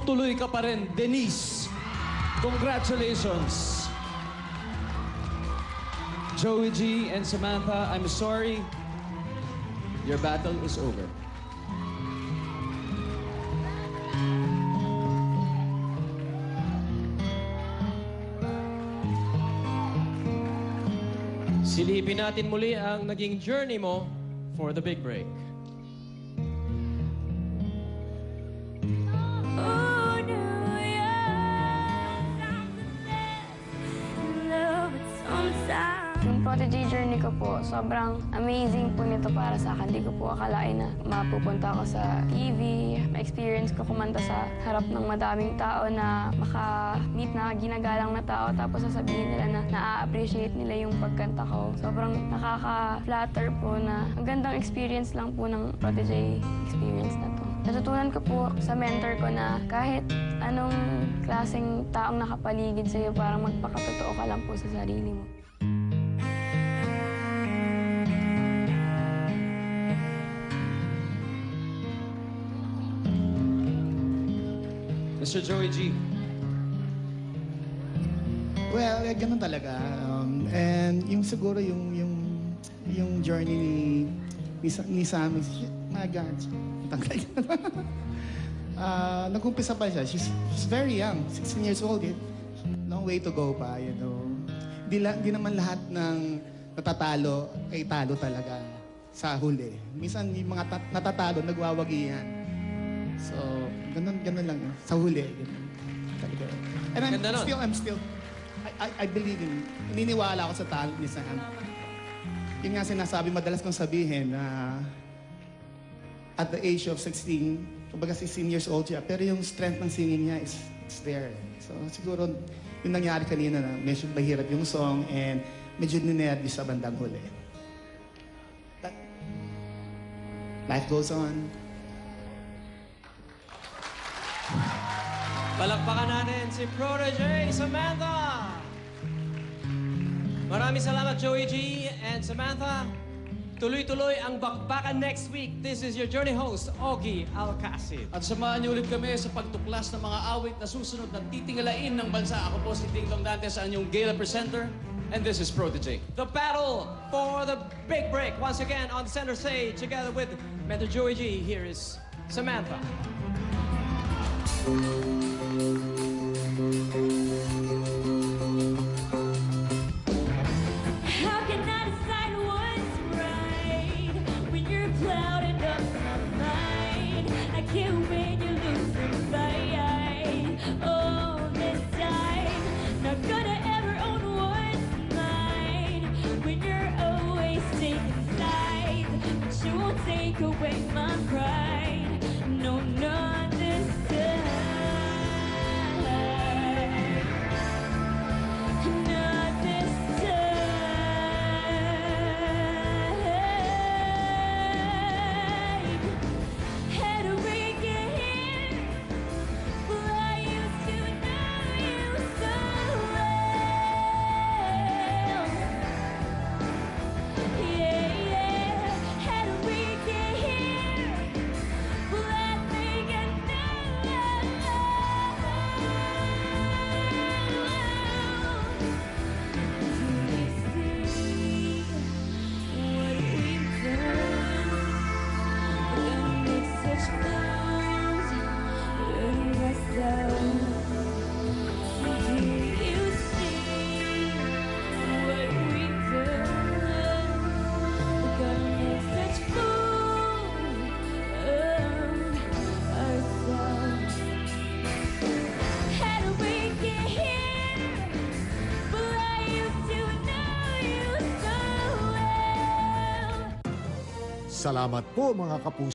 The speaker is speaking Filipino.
tuloy ka pa rin, Denise. Congratulations. Joey G and Samantha, I'm sorry. Your battle is over. Silipin natin muli ang naging journey mo for the big break. Yung Prodigy journey ko po, sobrang amazing po nito para sa akin. Hindi ko po akalain na mapupunta ako sa TV, ma-experience ko kumanta sa harap ng madaming tao na maka-meet na ginagalang na tao tapos sasabihin nila na na-appreciate nila yung pagkanta ko. Sobrang nakaka-flatter po na ang gandang experience lang po ng Prodigy experience na to. Natutunan ko po sa mentor ko na kahit anong klaseng taong nakapaligid sa'yo, parang magpakatotoo ka lang po sa sarili mo. Mr. Joey G. Well, ganun talaga. And yung siguro yung journey ni Sam, my God, nag-umpisa pa siya. She's very young, 16 years old. Long way to go pa, you know. Di naman lahat ng natatalo ay talo talaga sa huli. Minsan yung mga natatalo, nagwawagi yan. So, ganun lang yun. Sa huli, ganun talaga. And I believe in, naniniwala ako sa talent ni Sam. Yun nga sinasabi, madalas kong sabihin na at the age of 16, kumbaga 16 years old siya, pero yung strength ng singing niya is there. So, siguro, yung nangyari kanina na medyo mahirap yung song and medyo ninervous sa bandang huli. But, life goes on. Palakpakan natin si Prodigy Samantha. Maraming salamat, Joey G and Samantha. Tuloy-tuloy ang bakbakan next week. This is your journey host, Ogie Alcacid. At samahan niyo ulit kami sa pagtuklas ng mga awit na susunod na titingalain ng bansa. Ako po si Ding Dong Dante sa inyong gala presenter. And this is Prodigy. The battle for the big break. Once again on the center stage together with Mentor Joey G. Here is Samantha. How can I decide what's right when you're clouded up my mind? I can't win, you lose the fight all this time. Not gonna ever own what's mine when you're always taking sides, but you won't take away my pride. No, not this time. Salamat po mga kapuso.